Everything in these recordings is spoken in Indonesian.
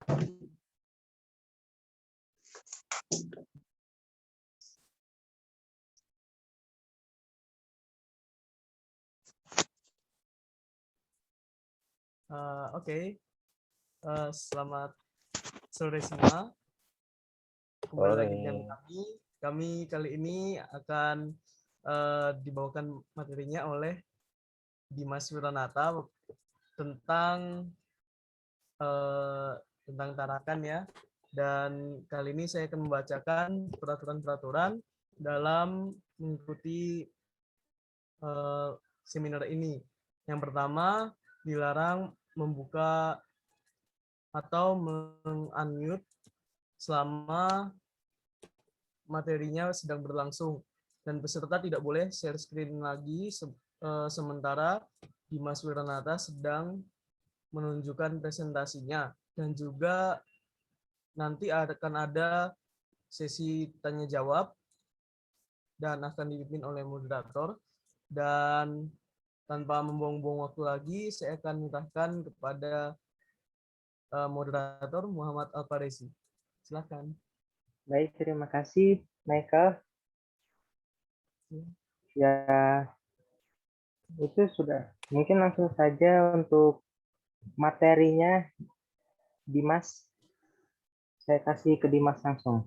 Oke. Selamat sore semua. Kembali lagi dengan kami. Kami kali ini akan dibawakan materinya oleh Dimas Wiranata tentang tarakan ya. Dan kali ini saya akan membacakan peraturan-peraturan dalam mengikuti seminar ini. Yang pertama, dilarang membuka atau meng-unmute selama materinya sedang berlangsung, dan peserta tidak boleh share screen lagi sementara Dimas Wiranata sedang menunjukkan presentasinya. Dan juga nanti akan ada sesi tanya jawab dan akan dipimpin oleh moderator. Dan tanpa membuang-buang waktu lagi, saya akan menyerahkan kepada moderator Muhammad Al-Farisi. Silakan. Baik, terima kasih, Michael. Ya, itu sudah. Mungkin langsung saja untuk materinya, Dimas. Saya kasih ke Dimas langsung.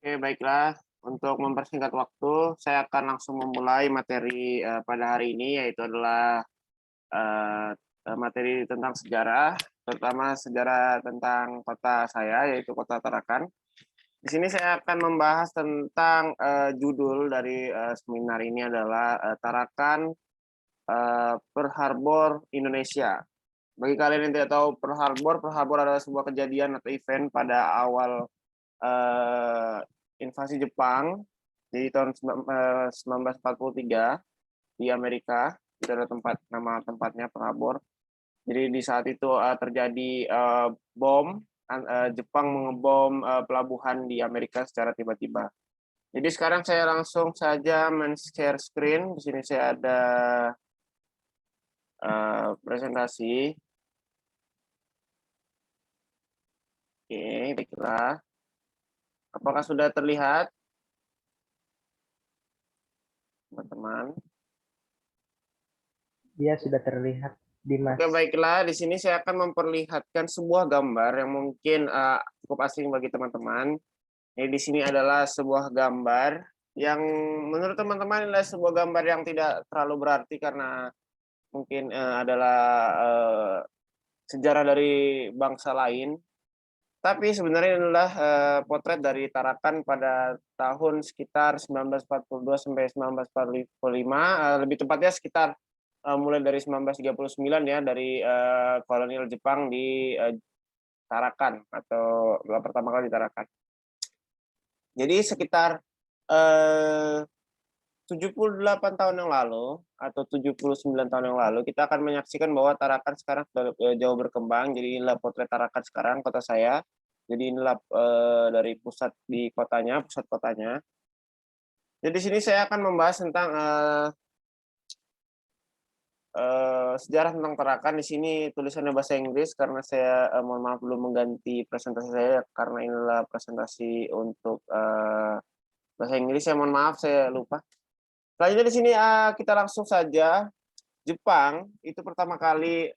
Oke, baiklah. Untuk mempersingkat waktu, saya akan langsung memulai materi pada hari ini, yaitu adalah materi tentang sejarah, terutama sejarah tentang kota saya, yaitu Kota Tarakan. Di sini saya akan membahas tentang judul dari seminar ini adalah Tarakan Pearl Harbor Indonesia. Bagi kalian yang tidak tahu Pearl Harbor adalah sebuah kejadian atau event pada awal invasi Jepang di tahun 1943 di Amerika. Itu ada nama tempatnya Pearl Harbor. Jadi di saat itu terjadi bom, Jepang mengebom pelabuhan di Amerika secara tiba-tiba. Jadi sekarang saya langsung saja men-share screen. Di sini saya ada presentasi. Oke, baiklah. Apakah sudah terlihat, teman-teman? Iya, sudah terlihat, Dimas. Oke, baiklah. Di sini saya akan memperlihatkan sebuah gambar yang mungkin cukup asing bagi teman-teman. Jadi di sini adalah sebuah gambar yang menurut teman-teman adalah sebuah gambar yang tidak terlalu berarti karena mungkin adalah sejarah dari bangsa lain. Tapi sebenarnya ini adalah potret dari Tarakan pada tahun sekitar 1942 sampai 1945, lebih tepatnya sekitar mulai dari 1939 ya, dari kolonial Jepang di Tarakan atau pertama kali di Tarakan. Jadi sekitar 78 tahun yang lalu atau 79 tahun yang lalu kita akan menyaksikan bahwa Tarakan sekarang sudah jauh berkembang. Jadi inilah potret Tarakan sekarang, kota saya. Jadi inilah dari pusat kotanya. Jadi di sini saya akan membahas tentang sejarah tentang Tarakan. Di sini tulisannya bahasa Inggris karena saya mohon maaf belum mengganti presentasi saya karena inilah presentasi untuk bahasa Inggris. Saya mohon maaf, saya lupa. Selanjutnya di sini kita langsung saja. Jepang itu pertama kali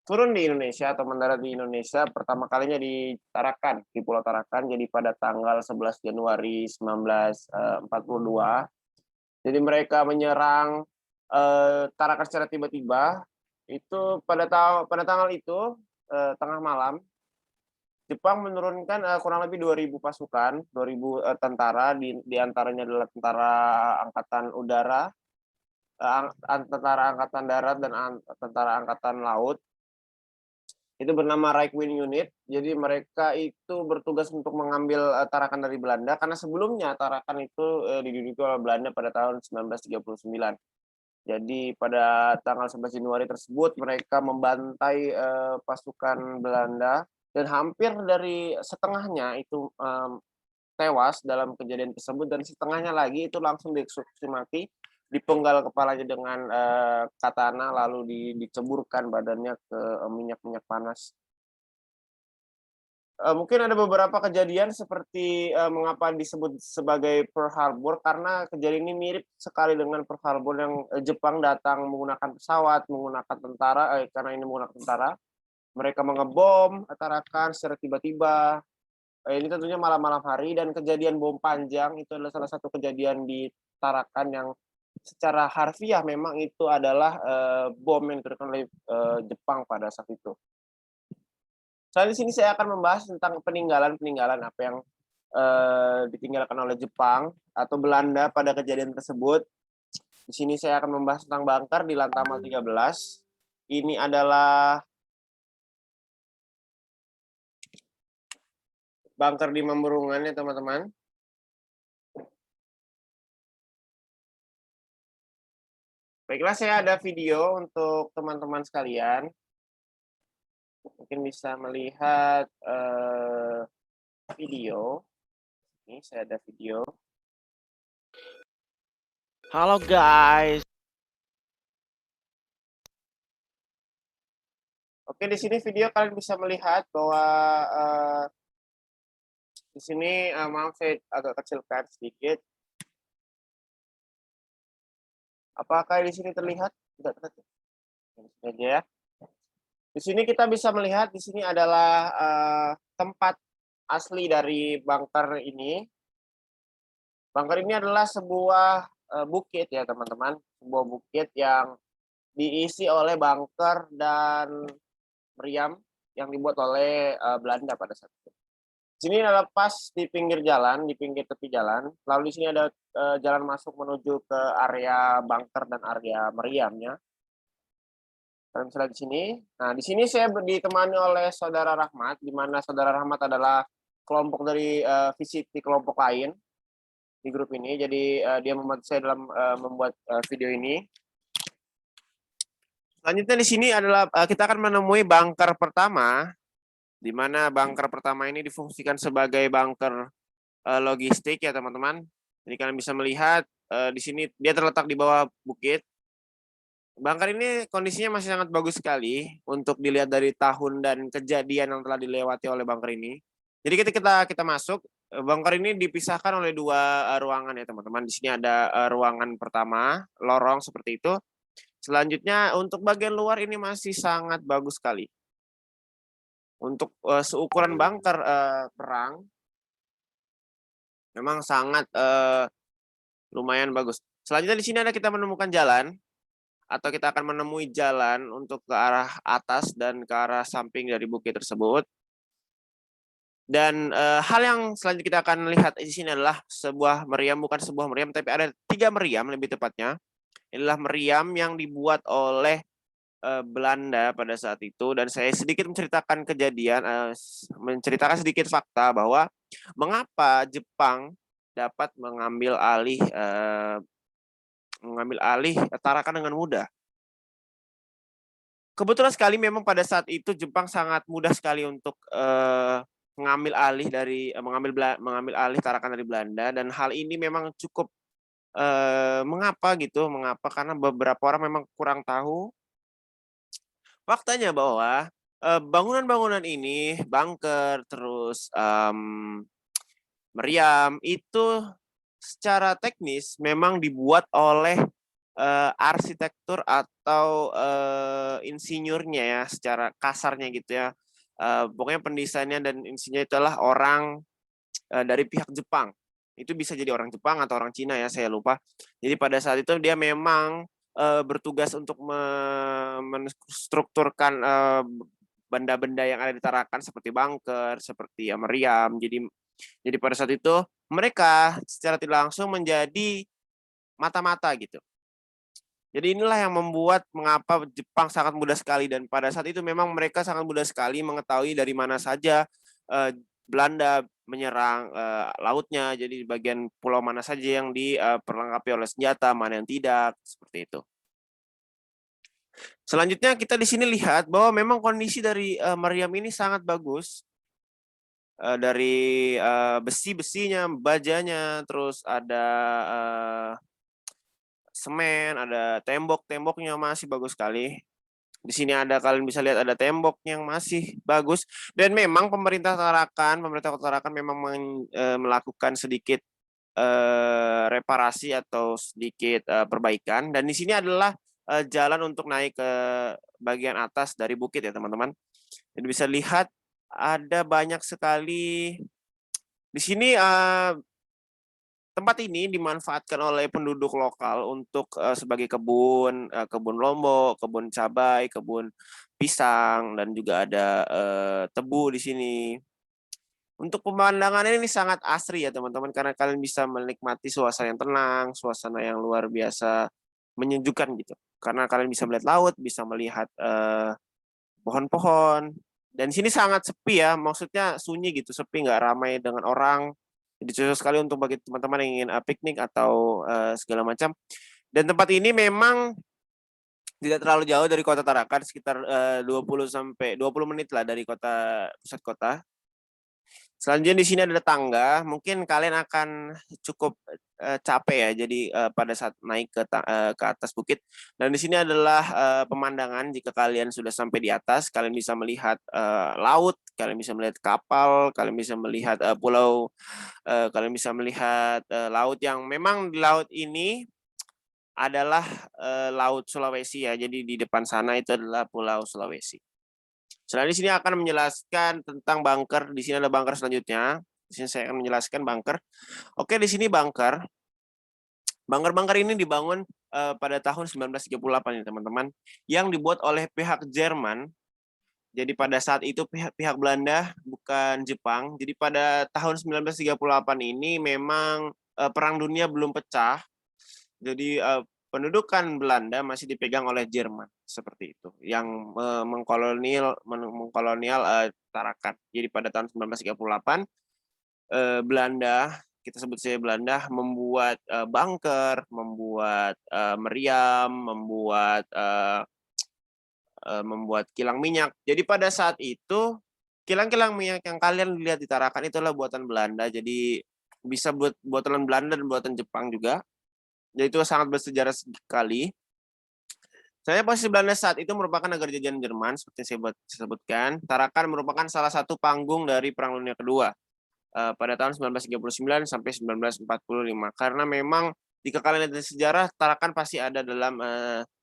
turun di Indonesia atau mendarat di Indonesia pertama kalinya di Tarakan, di Pulau Tarakan. Jadi pada tanggal 11 Januari 1942. Jadi mereka menyerang Tarakan secara tiba-tiba. Itu pada tanggal itu tengah malam Jepang menurunkan kurang lebih 2.000 pasukan, 2.000 tentara, di antaranya adalah tentara angkatan udara, tentara angkatan darat, dan tentara angkatan laut. Itu bernama Right Wing Unit. Jadi mereka itu bertugas untuk mengambil Tarakan dari Belanda, karena sebelumnya Tarakan itu diduduki oleh Belanda pada tahun 1939. Jadi pada tanggal 11 Januari tersebut mereka membantai pasukan Belanda, dan hampir dari setengahnya itu tewas dalam kejadian tersebut, dan setengahnya lagi itu langsung dieksekusi mati dipenggal kepalanya dengan katana, lalu diceburkan badannya ke minyak-minyak panas. Mungkin ada beberapa kejadian seperti mengapa disebut sebagai Pearl Harbor, karena kejadian ini mirip sekali dengan Pearl Harbor yang Jepang datang menggunakan pesawat, menggunakan tentara, karena ini menggunakan tentara, mereka mengebom Tarakan secara tiba-tiba. Ini tentunya malam-malam hari, dan kejadian bom panjang itu adalah salah satu kejadian di Tarakan yang secara harfiah memang itu adalah bom yang diterapkan oleh Jepang pada saat itu. Di sini saya akan membahas tentang peninggalan-peninggalan apa yang ditinggalkan oleh Jepang atau Belanda pada kejadian tersebut. Di sini saya akan membahas tentang Bangkar di Lantamal 13. Ini adalah Bangkar di Mamberungan ya teman-teman. Baiklah, saya ada video untuk teman-teman sekalian. Mungkin bisa melihat video. Ini saya ada video. Halo guys. Oke, di sini video kalian bisa melihat bahwa di sini maaf saya agak kecilkan sedikit. Apakah di sini terlihat? Tidak terlihat. Ini saja ya. Di sini kita bisa melihat di sini adalah tempat asli dari Bangkar ini. Bangkar ini adalah sebuah bukit ya teman-teman, sebuah bukit yang diisi oleh bangker dan meriam yang dibuat oleh Belanda pada saat itu. Di sini adalah pas di pinggir jalan, di pinggir tepi jalan. Lalu di sini ada jalan masuk menuju ke area bangker dan area meriamnya. Kalian bisa lihat di sini. Nah, di sini saya ditemani oleh Saudara Rahmat, di mana Saudara Rahmat adalah kelompok dari visip di kelompok lain di grup ini. Jadi dia membantu saya dalam membuat video ini. Selanjutnya di sini adalah kita akan menemui bangker pertama, di mana bangker pertama ini difungsikan sebagai bangker logistik ya teman-teman. Jadi kalian bisa melihat di sini dia terletak di bawah bukit. Bangker ini kondisinya masih sangat bagus sekali untuk dilihat dari tahun dan kejadian yang telah dilewati oleh bangker ini. Jadi ketika kita masuk, bangker ini dipisahkan oleh dua ruangan ya teman-teman. Di sini ada ruangan pertama, lorong seperti itu. Selanjutnya untuk bagian luar ini masih sangat bagus sekali. Untuk seukuran bangker perang, memang sangat lumayan bagus. Selanjutnya di sini ada kita menemukan jalan, atau kita akan menemui jalan untuk ke arah atas dan ke arah samping dari bukit tersebut. Dan hal yang selanjutnya kita akan lihat di sini adalah sebuah meriam, bukan sebuah meriam, tapi ada 3 meriam lebih tepatnya. Inilah meriam yang dibuat oleh Belanda pada saat itu, dan saya sedikit menceritakan kejadian, menceritakan sedikit fakta bahwa mengapa Jepang dapat mengambil alih Tarakan dengan mudah. Kebetulan sekali memang pada saat itu Jepang sangat mudah sekali untuk mengambil alih Tarakan dari Belanda, dan hal ini memang cukup mengapa karena beberapa orang memang kurang tahu faktanya bahwa bangunan-bangunan ini, bangker terus meriam itu secara teknis memang dibuat oleh arsitektur atau insinyurnya ya, secara kasarnya gitu ya. Pokoknya pendesainnya dan insinyur itu adalah orang dari pihak Jepang. Itu bisa jadi orang Jepang atau orang Cina ya, saya lupa. Jadi pada saat itu dia memang bertugas untuk menstrukturkan benda-benda yang ada di Tarakan seperti bangker, seperti meriam. Jadi pada saat itu mereka secara tidak langsung menjadi mata-mata gitu. Jadi inilah yang membuat mengapa Jepang sangat mudah sekali, dan pada saat itu memang mereka sangat mudah sekali mengetahui dari mana saja Belanda menyerang lautnya. Jadi di bagian pulau mana saja yang diperlengkapi oleh senjata, mana yang tidak, seperti itu. Selanjutnya kita di sini lihat bahwa memang kondisi dari meriam ini sangat bagus. Dari besi-besinya, bajanya, terus ada semen, ada tembok-temboknya masih bagus sekali. Di sini ada, kalian bisa lihat ada tembok yang masih bagus, dan memang pemerintah Kota Tarakan memang melakukan sedikit reparasi atau sedikit perbaikan, dan di sini adalah jalan untuk naik ke bagian atas dari bukit ya teman-teman. Jadi bisa lihat ada banyak sekali di sini. Tempat ini dimanfaatkan oleh penduduk lokal untuk sebagai kebun lombok, kebun cabai, kebun pisang, dan juga ada tebu di sini. Untuk pemandangan ini sangat asri ya teman-teman, karena kalian bisa menikmati suasana yang tenang, suasana yang luar biasa menyejukkan gitu. Karena kalian bisa melihat laut, bisa melihat pohon-pohon, dan sini sangat sepi ya, maksudnya sunyi gitu, sepi, nggak ramai dengan orang. Jadi cocok sekali untuk bagi teman-teman yang ingin piknik atau segala macam. Dan tempat ini memang tidak terlalu jauh dari Kota Tarakan, sekitar 20 menit lah dari pusat kota. Selanjutnya di sini ada tangga, mungkin kalian akan cukup capek ya, jadi pada saat naik ke atas bukit. Dan di sini adalah pemandangan. Jika kalian sudah sampai di atas, kalian bisa melihat laut, kalian bisa melihat kapal, kalian bisa melihat pulau, kalian bisa melihat laut, yang memang di laut ini adalah Laut Sulawesi ya. Jadi di depan sana itu adalah Pulau Sulawesi. Selanjutnya di sini akan menjelaskan tentang bunker. Di sini ada bunker selanjutnya. Di sini saya akan menjelaskan bunker. Oke, di sini bunker. Bunker-bunker ini dibangun pada tahun 1938 ya teman-teman, yang dibuat oleh pihak Jerman. Jadi pada saat itu pihak Belanda, bukan Jepang. Jadi pada tahun 1938 ini memang Perang Dunia belum pecah. Jadi pendudukan Belanda masih dipegang oleh Jerman, seperti itu, yang mengkolonial Tarakan. Jadi pada tahun 1938 Belanda, kita sebut saja Belanda, membuat bunker, membuat meriam, membuat kilang minyak. Jadi pada saat itu kilang-kilang minyak yang kalian lihat di Tarakan itulah buatan Belanda. Jadi bisa buatan Belanda dan buatan Jepang juga. Jadi itu sangat bersejarah sekali. Saya posisi Belanda saat itu merupakan negara jajahan Jerman, seperti yang saya sebutkan. Tarakan merupakan salah satu panggung dari Perang Dunia Kedua pada tahun 1939 sampai 1945. Karena memang jika kalian lihat sejarah, Tarakan pasti ada dalam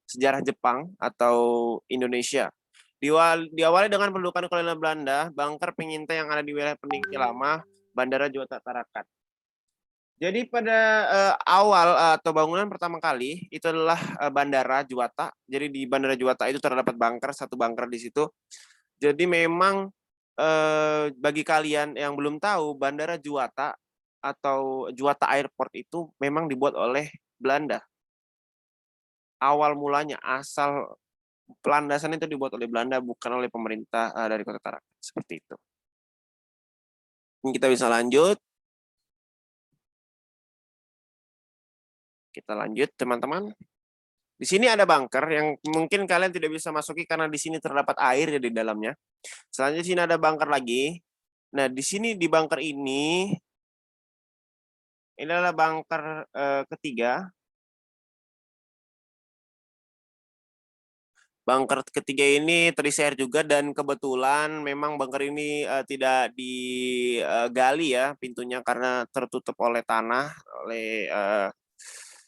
sejarah Jepang atau Indonesia. Diawali dengan pendudukan kolonial Belanda, bunker pengintai yang ada di wilayah peninggi lama, Bandara Juanda Tarakan. Jadi pada awal atau bangunan pertama kali itu adalah Bandara Juanda. Jadi di Bandara Juanda itu terdapat satu bunker di situ. Jadi memang bagi kalian yang belum tahu, Bandara Juanda atau Juanda Airport itu memang dibuat oleh Belanda. Awal mulanya, asal pelandasan itu dibuat oleh Belanda, bukan oleh pemerintah dari Kota Tarakan. Seperti itu. Ini kita bisa lanjut. Kita lanjut, teman-teman. Di sini ada bunker yang mungkin kalian tidak bisa masuki karena di sini terdapat air di dalamnya. Selanjutnya di sini ada bunker lagi. Nah, di sini di bunker ini adalah bunker ketiga. Bunker ketiga ini terisi air juga, dan kebetulan memang bunker ini tidak digali ya pintunya karena tertutup oleh tanah,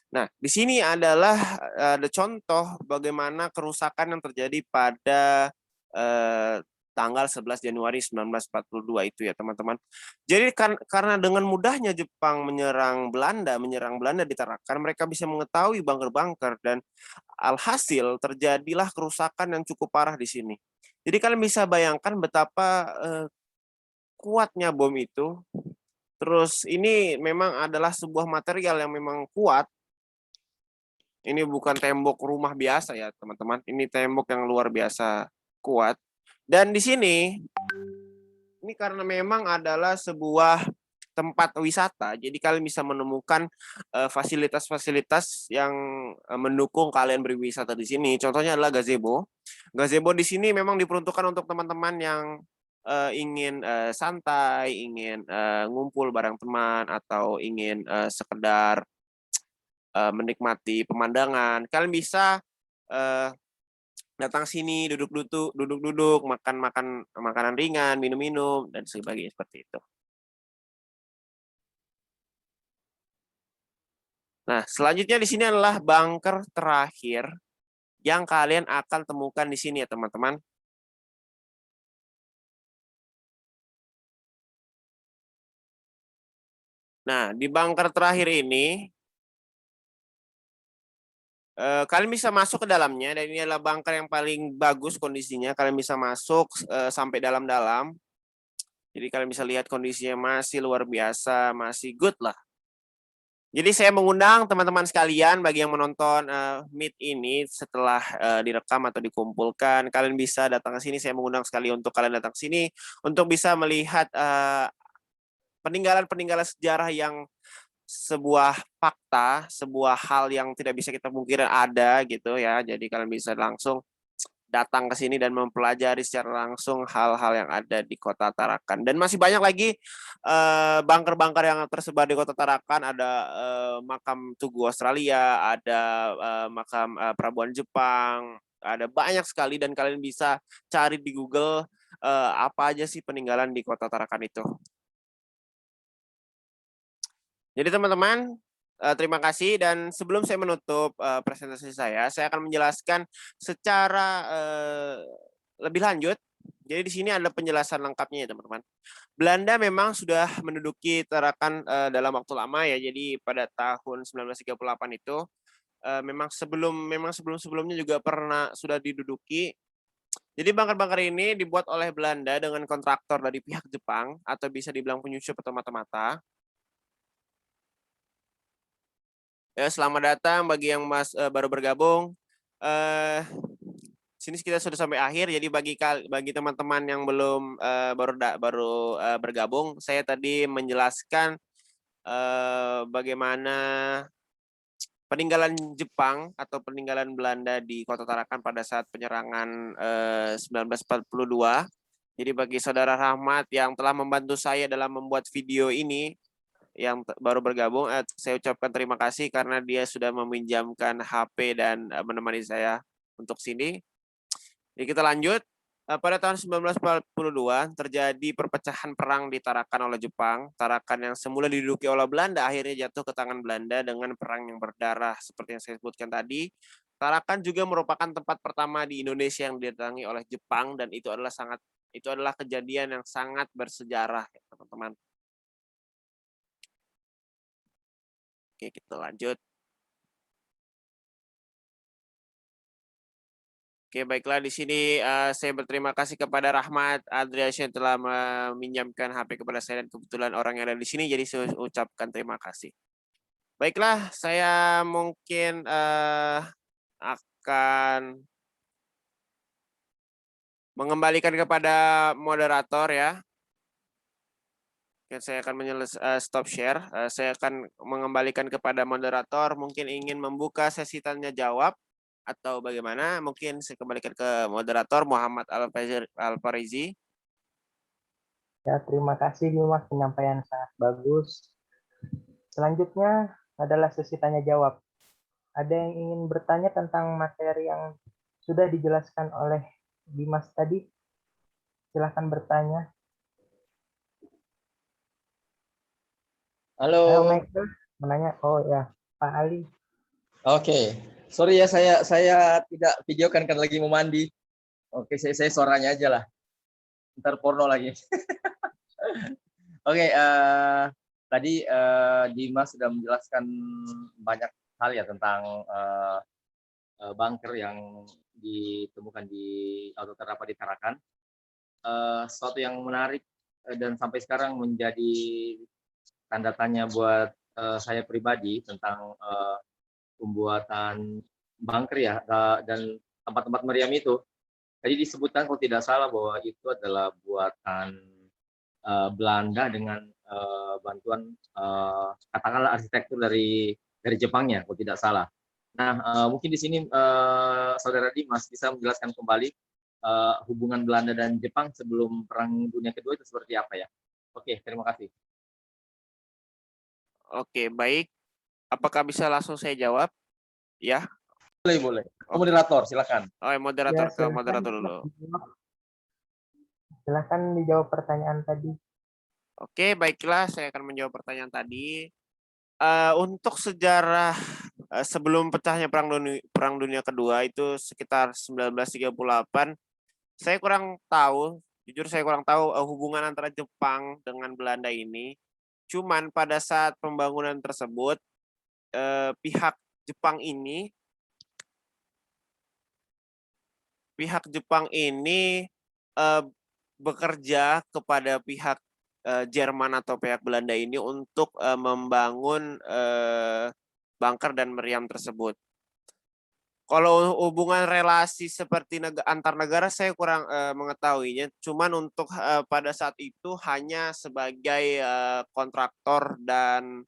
Nah, di sini adalah ada contoh bagaimana kerusakan yang terjadi pada tanggal 11 Januari 1942 itu ya teman-teman. Jadi karena dengan mudahnya Jepang menyerang Belanda di Tarakan, mereka bisa mengetahui bunker-bunker, dan alhasil terjadilah kerusakan yang cukup parah di sini. Jadi kalian bisa bayangkan betapa kuatnya bom itu. Terus ini memang adalah sebuah material yang memang kuat. Ini bukan tembok rumah biasa ya, teman-teman. Ini tembok yang luar biasa kuat. Dan di sini, ini karena memang adalah sebuah tempat wisata, jadi kalian bisa menemukan fasilitas-fasilitas yang mendukung kalian berwisata di sini. Contohnya adalah gazebo. Gazebo di sini memang diperuntukkan untuk teman-teman yang ingin santai, ingin ngumpul bareng teman, atau ingin sekedar menikmati pemandangan. Kalian bisa datang sini, duduk-duduk, makan makanan ringan, minum-minum, dan sebagainya seperti itu. Nah, selanjutnya di sini adalah bunker terakhir yang kalian akan temukan di sini ya teman-teman. Nah, di bunker terakhir ini kalian bisa masuk ke dalamnya, dan ini adalah bunker yang paling bagus kondisinya. Kalian bisa masuk sampai dalam-dalam. Jadi kalian bisa lihat kondisinya masih luar biasa, masih good lah. Jadi saya mengundang teman-teman sekalian bagi yang menonton Meet ini setelah direkam atau dikumpulkan, kalian bisa datang ke sini. Saya mengundang sekali untuk kalian datang ke sini untuk bisa melihat peninggalan-peninggalan sejarah yang sebuah fakta, sebuah hal yang tidak bisa kita pungkiri ada gitu ya. Jadi kalian bisa langsung datang ke sini dan mempelajari secara langsung hal-hal yang ada di Kota Tarakan. Dan masih banyak lagi bunker-bunker yang tersebar di Kota Tarakan. Ada makam Tugu Australia, ada makam Prabuan Jepang, ada banyak sekali, dan kalian bisa cari di Google apa aja sih peninggalan di Kota Tarakan itu. Jadi teman-teman, terima kasih, dan sebelum saya menutup presentasi saya akan menjelaskan secara lebih lanjut. Jadi di sini ada penjelasan lengkapnya ya teman-teman. Belanda memang sudah menduduki Tarakan dalam waktu lama ya. Jadi pada tahun 1938 itu memang sebelumnya juga pernah sudah diduduki. Jadi bunker-bunker ini dibuat oleh Belanda dengan kontraktor dari pihak Jepang, atau bisa dibilang penyusup atau mata-mata. Ya, selamat datang bagi yang baru bergabung. Sini kita sudah sampai akhir. Jadi bagi teman-teman yang belum baru bergabung, saya tadi menjelaskan bagaimana peninggalan Jepang atau peninggalan Belanda di Kota Tarakan pada saat penyerangan 1942. Jadi bagi saudara Rahmat yang telah membantu saya dalam membuat video ini, yang baru bergabung, saya ucapkan terima kasih karena dia sudah meminjamkan HP dan menemani saya untuk sini. Jadi kita lanjut. Pada tahun 1942 terjadi perpecahan perang di Tarakan oleh Jepang. Tarakan yang semula diduduki oleh Belanda akhirnya jatuh ke tangan Belanda dengan perang yang berdarah seperti yang saya sebutkan tadi. Tarakan juga merupakan tempat pertama di Indonesia yang didatangi oleh Jepang, dan itu adalah kejadian yang sangat bersejarah ya, teman-teman. Oke, kita lanjut. Oke, baiklah, di sini saya berterima kasih kepada Rahmat Adriansyah yang telah meminjamkan HP kepada saya, dan kebetulan orang yang ada di sini, jadi saya ucapkan terima kasih. Baiklah, saya mungkin akan mengembalikan kepada moderator ya. Saya akan stop share. Saya akan mengembalikan kepada moderator. Mungkin ingin membuka sesi tanya jawab atau bagaimana? Mungkin saya kembalikan ke moderator Muhammad Al-Farizi. Ya, terima kasih Dimas, penyampaian sangat bagus. Selanjutnya adalah sesi tanya jawab. Ada yang ingin bertanya tentang materi yang sudah dijelaskan oleh Dimas tadi? Silahkan bertanya. Halo. Ayo, Michael, menanya. Oh ya, Pak Ali. Oke. Sorry ya, saya tidak videokan kan lagi mau mandi. Oke, saya suaranya aja lah. Ntar porno lagi. Oke, tadi Dimas sudah menjelaskan banyak hal ya tentang bunker yang ditemukan di atau terdapat di Tarakan. Sesuatu yang menarik dan sampai sekarang menjadi tanda tanya buat saya pribadi tentang pembuatan bunker ya, dan tempat-tempat meriam itu. Tadi disebutkan kalau tidak salah bahwa itu adalah buatan Belanda dengan bantuan katakanlah arsitektur dari Jepangnya kalau tidak salah. Nah, mungkin di sini saudara Dimas bisa menjelaskan kembali hubungan Belanda dan Jepang sebelum Perang Dunia Kedua itu seperti apa ya? Oke, terima kasih. Oke, baik. Apakah bisa langsung saya jawab? Ya. Boleh, boleh. Oke. Moderator, silakan. Oh, moderator Ya, moderator dulu. Silahkan dijawab pertanyaan tadi. Oke, baiklah, saya akan menjawab pertanyaan tadi. Untuk sejarah sebelum pecahnya Perang Dunia Kedua itu sekitar 1938, saya kurang tahu, jujur saya kurang tahu hubungan antara Jepang dengan Belanda ini. Cuman pada saat pembangunan tersebut, pihak Jepang ini bekerja kepada pihak Jerman atau pihak Belanda ini untuk membangun bunker dan meriam tersebut. Kalau hubungan relasi seperti antar negara saya kurang mengetahuinya. Cuman untuk pada saat itu hanya sebagai kontraktor dan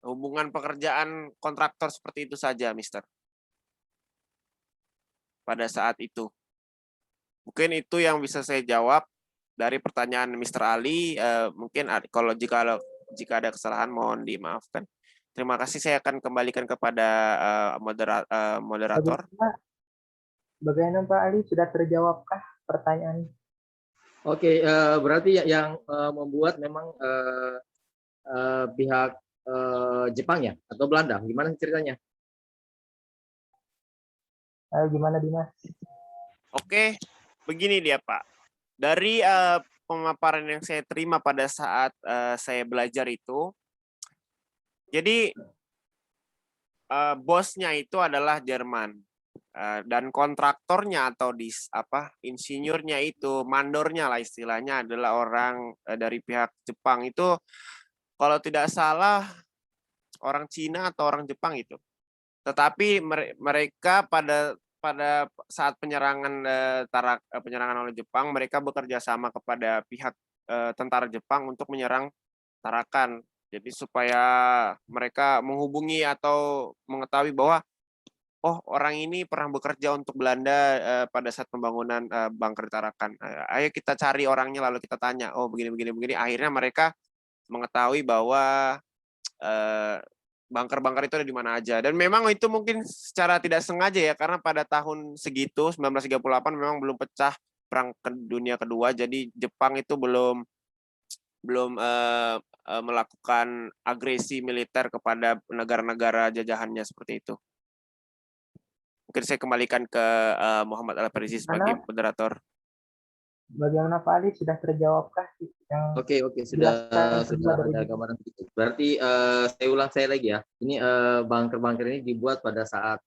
hubungan pekerjaan kontraktor seperti itu saja, Mister. Pada saat itu. Mungkin itu yang bisa saya jawab dari pertanyaan Mr. Ali. Mungkin kalau jika ada kesalahan mohon dimaafkan. Terima kasih, saya akan kembalikan kepada moderator. Bagaimana Pak Ali, sudah terjawabkah pertanyaan? Oke, berarti yang membuat memang pihak Jepang ya atau Belanda, gimana ceritanya? Gimana Dimas? Oke, begini dia Pak. Dari pemaparan yang saya terima pada saat saya belajar itu, jadi bosnya itu adalah Jerman dan kontraktornya atau insinyurnya itu, mandornya lah istilahnya adalah orang dari pihak Jepang itu, kalau tidak salah orang Cina atau orang Jepang itu. Tetapi mereka pada saat penyerangan oleh Jepang, mereka bekerja sama kepada pihak tentara Jepang untuk menyerang Tarakan. Jadi supaya mereka menghubungi atau mengetahui bahwa orang ini pernah bekerja untuk Belanda pada saat pembangunan bunker Tarakan. Ayo kita cari orangnya lalu kita tanya, begini. Akhirnya mereka mengetahui bahwa bunker-bunker itu ada di mana aja. Dan memang itu mungkin secara tidak sengaja ya, karena pada tahun segitu 1938 memang belum pecah Perang Dunia Kedua, jadi Jepang itu belum melakukan agresi militer kepada negara-negara jajahannya seperti itu. Mungkin saya kembalikan ke Muhammad Al-Farizi sebagai moderator. Bagaimana Pak Ali, sudah terjawabkah yang Oke, sudah ada gambaran sedikit. Berarti saya lagi ya. Ini bunker-bunker ini dibuat pada saat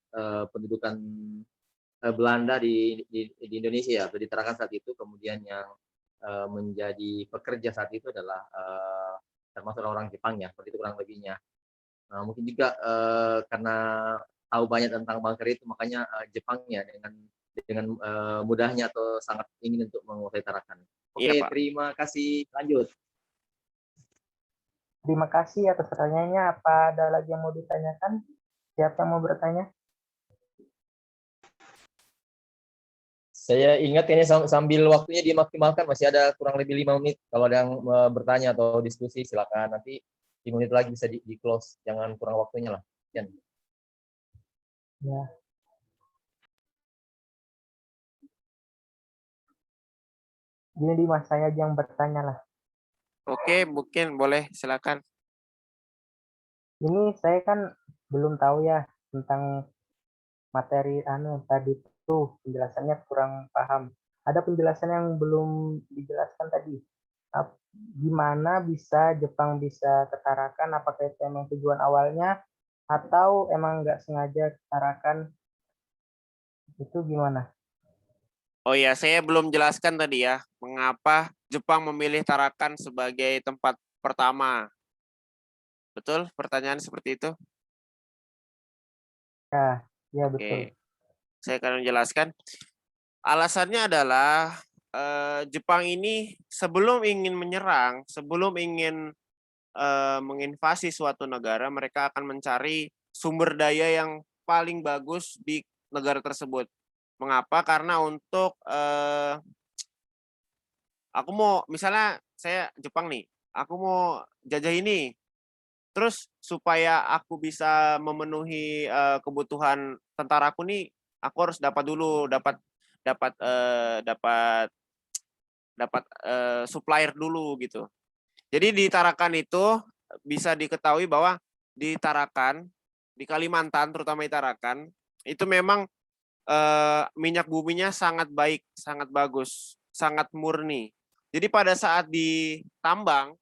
pendudukan Belanda di Indonesia atau di Tarakan saat itu, kemudian yang menjadi pekerja saat itu adalah termasuk orang Jepang ya, seperti itu kurang lebihnya. Nah, mungkin juga karena tahu banyak tentang bunker itu, makanya Jepang ya dengan mudahnya atau sangat ingin untuk menguasai Tarakan. Oke, Iya, Pak. terima kasih. Lanjut. Terima kasih atas pertanyaannya. Apa ada lagi yang mau ditanyakan? Siapa yang mau bertanya? Saya ingat kayaknya sambil waktunya dimaksimalkan, masih ada kurang lebih 5 menit. Kalau ada yang bertanya atau diskusi, silakan. Nanti 5 menit lagi bisa di close. Jangan kurang waktunya lah. Ya. Gini Dimas, saya aja yang bertanya lah. Oke, mungkin boleh, silakan. Ini saya kan belum tahu ya tentang materi tadi tuh, penjelasannya kurang paham. Ada penjelasan yang belum dijelaskan tadi. Gimana bisa Jepang bisa ke Tarakan? Apakah itu emang tujuan awalnya atau emang nggak sengaja ke Tarakan? Itu gimana? Oh ya, saya belum jelaskan tadi ya, mengapa Jepang memilih Tarakan sebagai tempat pertama. Betul? Pertanyaan seperti itu? Ya Oke. betul. Saya akan menjelaskan. Alasannya adalah Jepang ini sebelum ingin menyerang, sebelum ingin menginvasi suatu negara, mereka akan mencari sumber daya yang paling bagus di negara tersebut. Mengapa? Karena untuk aku mau, misalnya saya Jepang nih, aku mau jajah ini. Terus supaya aku bisa memenuhi kebutuhan tentaraku nih, aku harus dapat dulu dapat supplier dulu gitu. Jadi di Tarakan itu bisa diketahui bahwa di Tarakan, di Kalimantan terutama di Tarakan, itu memang minyak buminya sangat baik, sangat bagus, sangat murni. Jadi pada saat ditambang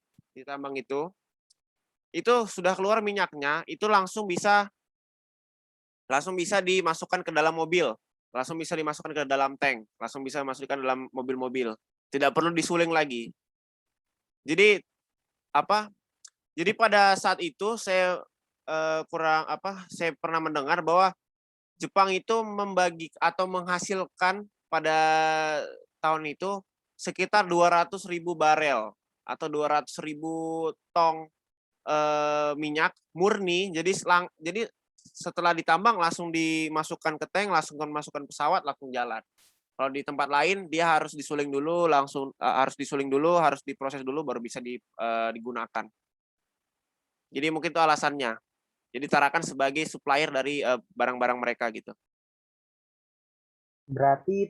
itu sudah keluar minyaknya, itu langsung bisa dimasukkan ke dalam mobil, langsung bisa dimasukkan ke dalam tank, langsung bisa dimasukkan dalam mobil-mobil. Tidak perlu disuling lagi. Jadi apa? Jadi pada saat itu saya saya pernah mendengar bahwa Jepang itu membagi atau menghasilkan pada tahun itu sekitar 200.000 barel atau 200.000 tong minyak murni. Jadi setelah ditambang langsung dimasukkan ke tank, langsung dimasukkan pesawat, langsung jalan. Kalau di tempat lain dia harus disuling dulu, harus diproses dulu baru bisa digunakan. Jadi mungkin itu alasannya. Jadi Tarakan sebagai supplier dari barang-barang mereka gitu. Berarti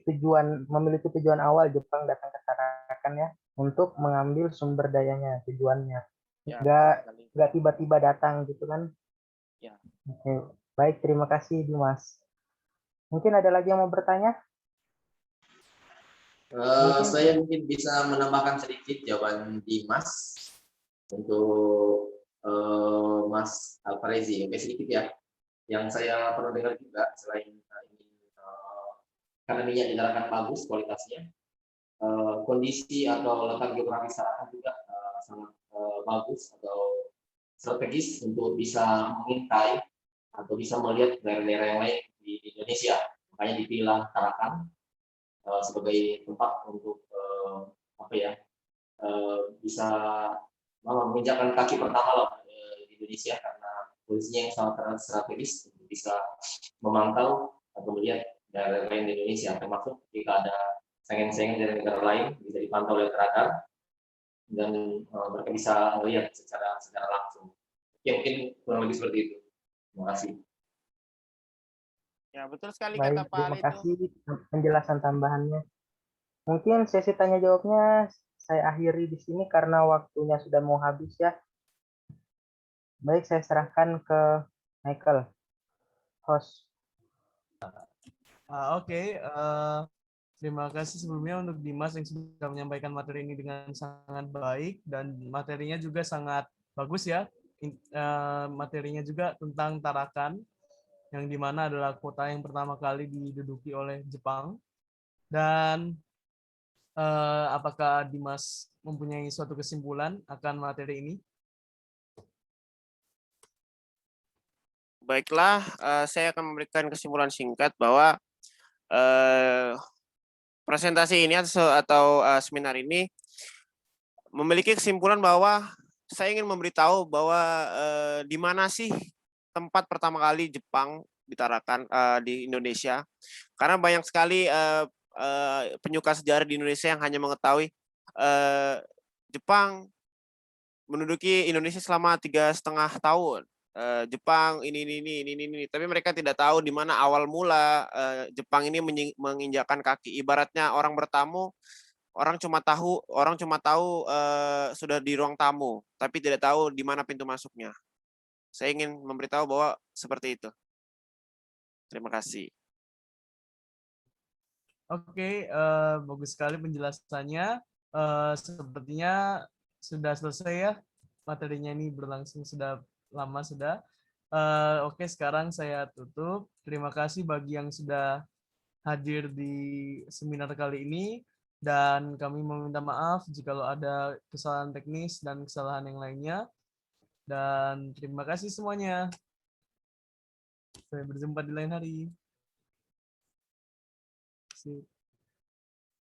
memiliki tujuan awal Jepang datang ke Tarakan ya untuk mengambil sumber dayanya, tujuannya. Ya, Nggak tiba-tiba datang gitu kan. Ya. Oke. Baik, terima kasih Dimas. Mungkin ada lagi yang mau bertanya? Saya mungkin bisa menambahkan sedikit jawaban Dimas untuk Mas Alfarezi. Oke, sedikit ya. Yang saya pernah dengar juga selain ini karena minyak di Tarakan bagus kualitasnya, kondisi atau letak geografis Tarakan juga sangat bagus atau strategis untuk bisa mengintai atau bisa melihat daerah-daerah yang lain di Indonesia. Makanya dipilih Tarakan sebagai tempat untuk bisa menginjakkan kaki pertama lah di Indonesia karena posisinya yang sangat strategis untuk bisa memantau atau melihat daerah lain di Indonesia, termasuk jika ada saingan-saingan dari negara lain bisa dipantau oleh radar dan mereka bisa melihat secara langsung. Ya mungkin kurang lebih seperti itu. Terima kasih. Ya, betul sekali Baik, kata Pak terima Ali itu. kasih penjelasan tambahannya. Mungkin sesi tanya jawabnya saya akhiri di sini karena waktunya sudah mau habis ya. Baik, saya serahkan ke Michael, host. Oke. Terima kasih sebelumnya untuk Dimas yang sudah menyampaikan materi ini dengan sangat baik dan materinya juga sangat bagus ya. Materinya juga tentang Tarakan yang dimana adalah kota yang pertama kali diduduki oleh Jepang. Dan apakah Dimas mempunyai suatu kesimpulan akan materi ini? Baiklah, saya akan memberikan kesimpulan singkat bahwa presentasi ini atau seminar ini memiliki kesimpulan bahwa saya ingin memberitahu bahwa di mana sih tempat pertama kali Jepang ditarakan di Indonesia. Karena banyak sekali penyuka sejarah di Indonesia yang hanya mengetahui Jepang menduduki Indonesia selama 3,5 tahun. Jepang ini, tapi mereka tidak tahu di mana awal mula Jepang ini menginjakkan kaki. Ibaratnya orang bertamu, orang cuma tahu sudah di ruang tamu, tapi tidak tahu di mana pintu masuknya. Saya ingin memberitahu bahwa seperti itu. Terima kasih. Oke, bagus sekali penjelasannya. Sepertinya sudah selesai ya materinya, ini berlangsung sudah lama sudah. Oke, sekarang saya tutup. Terima kasih bagi yang sudah hadir di seminar kali ini dan kami meminta maaf jika ada kesalahan teknis dan kesalahan yang lainnya. Dan terima kasih semuanya. Sampai berjumpa di lain hari. Sip.